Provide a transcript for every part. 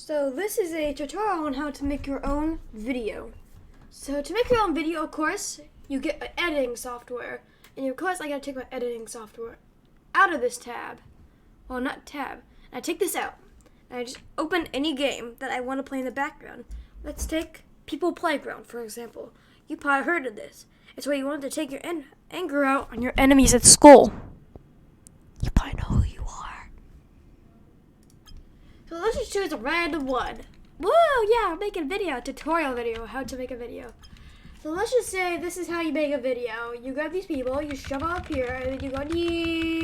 So this is a tutorial on how to make your own video. So to make your own video, of course, you get editing software. And of course, I gotta take my editing software out of this tab. Well, not tab. I take this out. And I just open any game that I want to play in the background. Let's take People Playground, for example. You probably heard of this. It's where you want to take your anger out on your enemies at school. You probably know who you are. So let's just choose a random one. Whoa, yeah, I'm making a video, a tutorial video, how to make a video. So let's just say this is how you make a video. You grab these people, you shove them up here, and then you go, nee.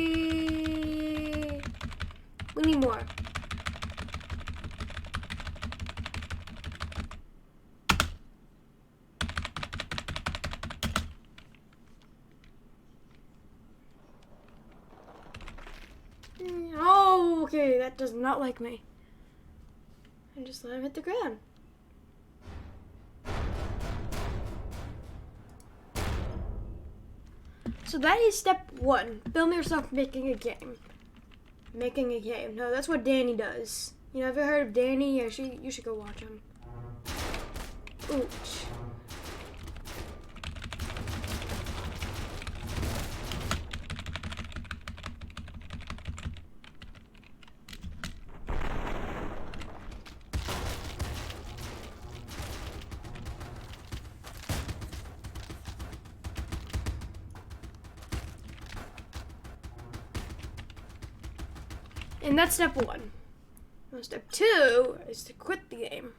We need more. Oh, okay, that does not like me. And just let him hit the ground. So that is step one. Film yourself making a game. Making a game. No, that's what Danny does. You know, have you heard of Danny? Yeah, you should go watch him. Ooch. And that's step one. Now step two is to quit the game.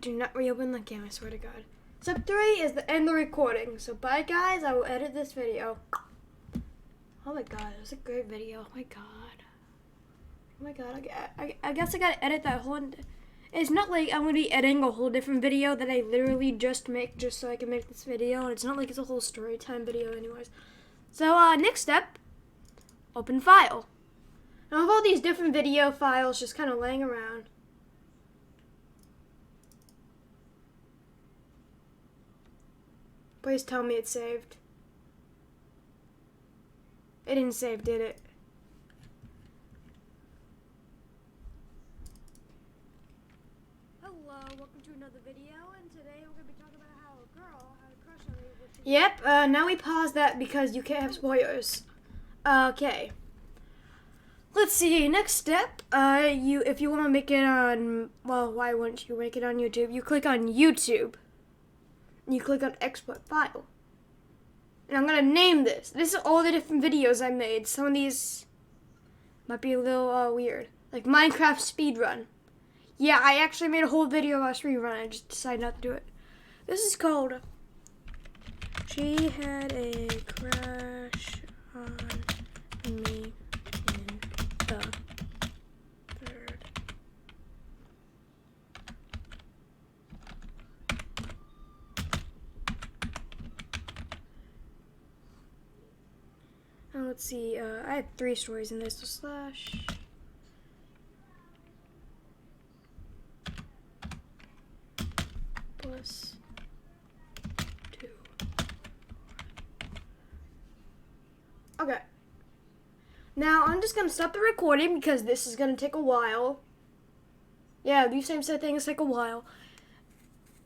Do not reopen the game, I swear to God. Step three is to end the recording. So bye guys, I will edit this video. Oh my God, it was a great video. Oh my God. Oh my God, I guess I gotta edit that whole... It's not like I'm gonna be editing a whole different video that I literally just make just so I can make this video. And it's not like it's a whole story time video anyways. So next step. Open file. Now I have all these different video files just kind of laying around. Please tell me it's saved. It didn't save, did it? Hello, welcome to another video, and today we're going to be talking about how a girl had a crush on me. Yep, now we pause that because you can't have spoilers. Okay. Let's see. Next step. If you want to make it on, well, why wouldn't you make it on YouTube? You click on YouTube. And you click on export file. And I'm gonna name this. This is all the different videos I made. Some of these might be a little weird, like Minecraft speedrun. Yeah, I actually made a whole video about speedrun. I just decided not to do it. This is called "She Had a Crush on Me in the Third." Let's see, I have 3 stories in this, so slash plus 2. Okay. Now, I'm just going to stop the recording because this is going to take a while. Yeah, these same set things take a while.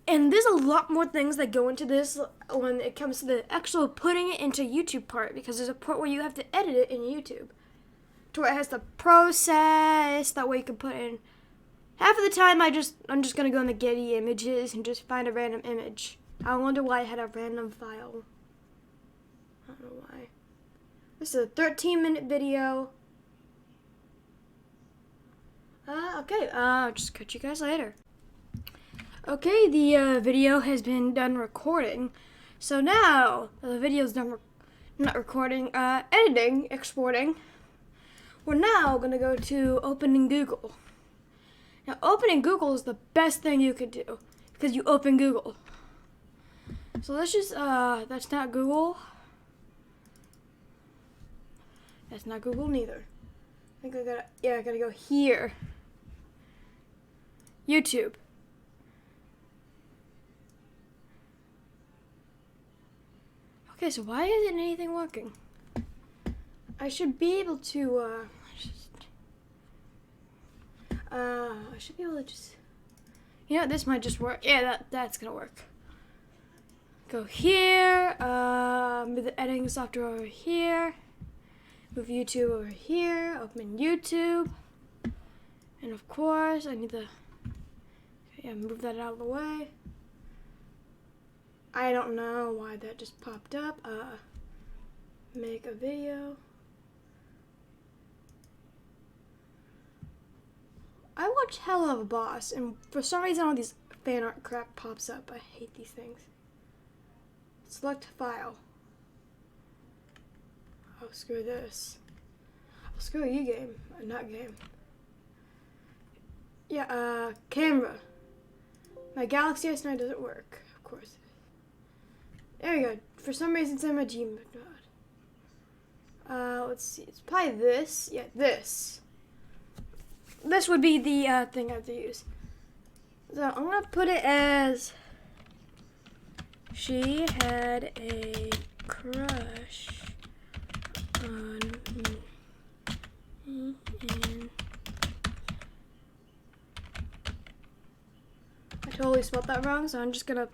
And there's a lot more things that go into this when it comes to the actual putting it into YouTube part, because there's a part where you have to edit it in YouTube to where it has the process. That way you can put in. Half of the time, I'm just going to go in the Getty images and just find a random image. I wonder why I had a random file. I don't know why. This is a 13-minute video. Okay, I'll just catch you guys later. Okay, the video has been done recording. So now the video's done, not recording, editing, exporting. We're now going to go to opening Google. Now, opening Google is the best thing you could do because you open Google. So let's just, that's not Google. That's not Google neither. I think I gotta go here. YouTube. Okay, so why isn't anything working? I should be able to, I should be able to just, you know, this might just work. Yeah, that's gonna work. Go here, move the editing software over here, move YouTube over here, open YouTube, and of course I need to, yeah, move that out of the way. I don't know why that just popped up. Make a video. I watch Hell of a Boss, and for some reason all these fan art crap pops up. I hate these things. Select file. Oh, screw this. Oh, screw you, game. Not game. Yeah, camera. My Galaxy S9 doesn't work, of course. There we go. For some reason, it's in my Gmail. Let's see. It's probably this. Yeah, this. This would be the thing I have to use. So I'm gonna put it as she had a crush on me. And I totally spelled that wrong, so I'm just gonna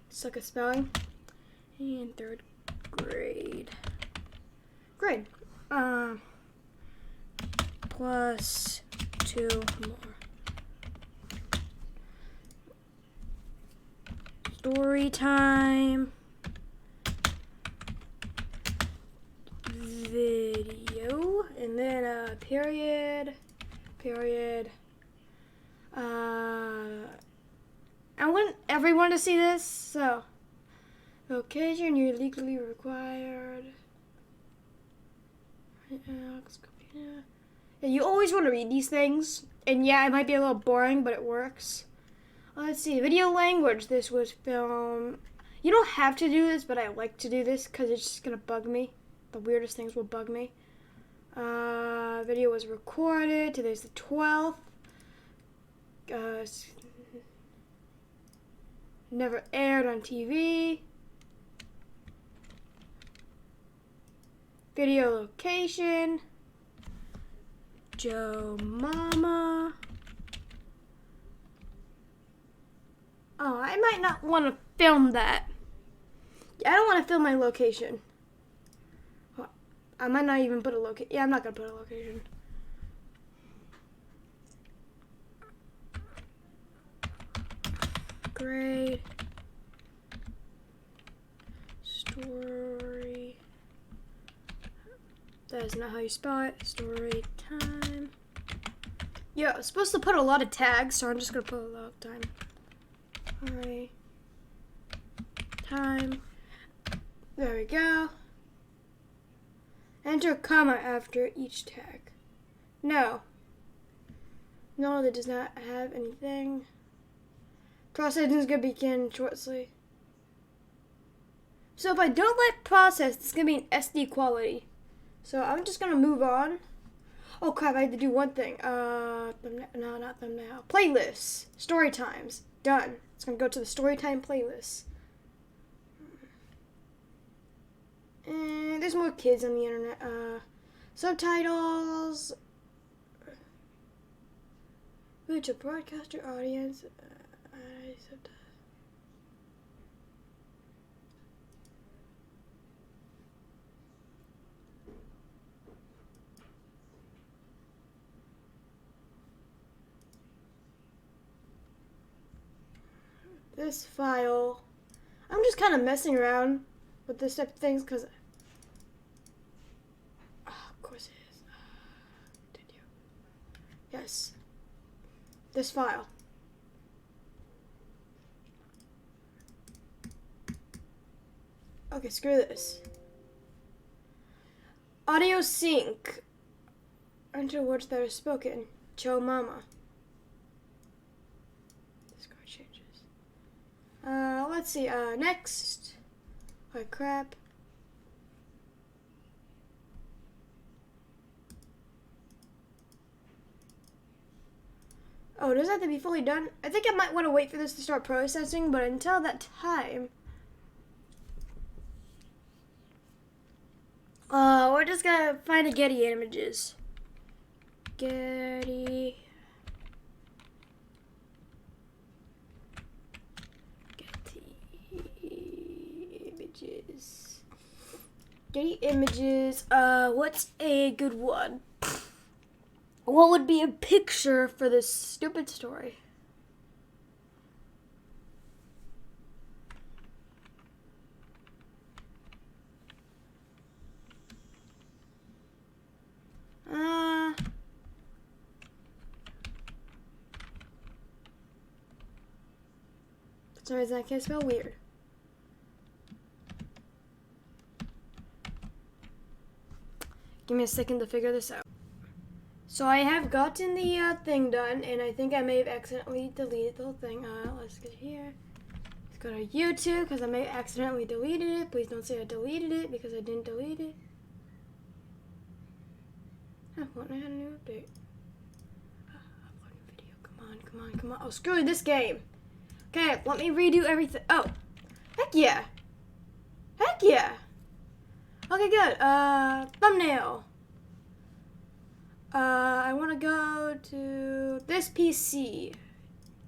suck at spelling. And third grade. Grade. Plus 2 more. Story time. Video. And then period. I want everyone to see this, so location you're legally required. Yeah, you always want to read these things, and yeah, it might be a little boring, but it works. Let's see, video language. This was film. You don't have to do this, but I like to do this because it's just gonna bug me. The weirdest things will bug me. Video was recorded. Today's the 12th. Never aired on TV. Video location. Joe Mama. Oh, I might not want to film that. I don't want to film my location. I might not even put a location. Yeah, I'm not going to put a location. Grade. Story. That is not how you spell it. Story time. Yeah, I was supposed to put a lot of tags, so I'm just going to put a lot of time. Story time. There we go. Enter a comma after each tag. No. No, that does not have anything. Processing is going to begin shortly. So if I don't let process, it's going to be an SD quality. So I'm just going to move on. Oh crap, I had to do one thing. No, not thumbnail. Playlists. Story times. Done. It's going to go to the story time playlist. And there's more kids on the internet. Subtitles. Which a broadcaster audience. This file. I'm just kind of messing around with this type of things because. Of course it is. Did you? Yes. This file. Okay, screw this. Audio sync. Enter words that are spoken. Cho mama. This card changes. Let's see. Next. Oh crap. Oh, does that have to be fully done? I think I might want to wait for this to start processing, but until that time. we're just gonna find a Getty Images. Getty Images. Getty Images. What's a good one? What would be a picture for this stupid story? For some reason I can't spell weird. Give me a second to figure this out. So I have gotten the thing done, and I think I may have accidentally deleted the whole thing. Let's get here. Let's go to YouTube, because I may have accidentally deleted it. Please don't say I deleted it, because I didn't delete it. Oh, what? I had a new update. Uploading video. Come on. Oh, screw this game. Okay, let me redo everything. Oh, heck yeah. Okay, good. Thumbnail. I want to go to this PC.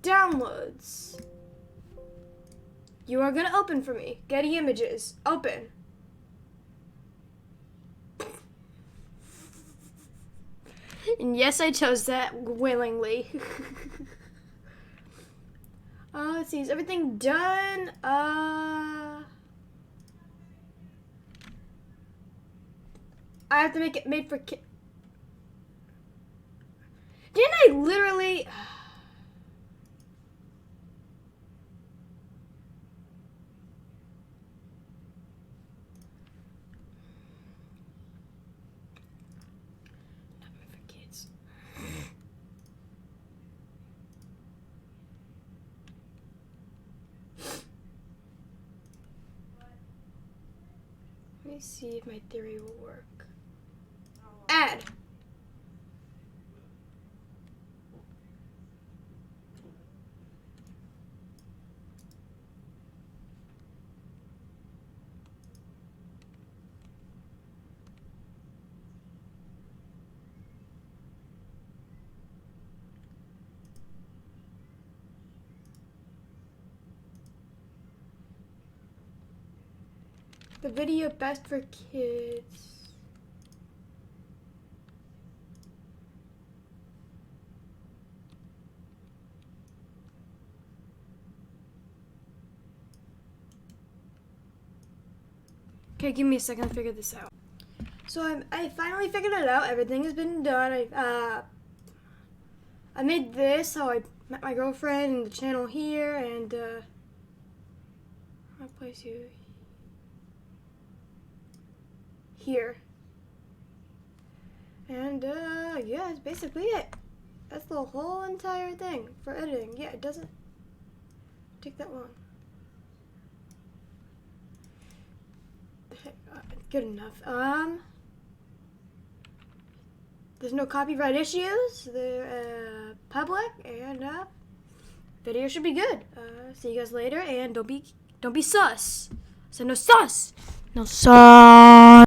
Downloads. You are gonna open for me. Getty Images. Open. And yes, I chose that willingly. Let's see. Is everything done? I have to make it made for kids. Didn't I literally... Not made for kids. Let me see if my theory will work. Add. The video best for kids. Okay, give me a second to figure this out. So I finally figured it out. Everything has been done. I made this, how I met my girlfriend, and the channel here, and I'll place you here. And yeah, that's basically it. That's the whole entire thing for editing. Yeah, it doesn't take that long. Good enough. There's no copyright issues. They're public, and video should be good. See you guys later, and don't be sus. So no sus. No sus.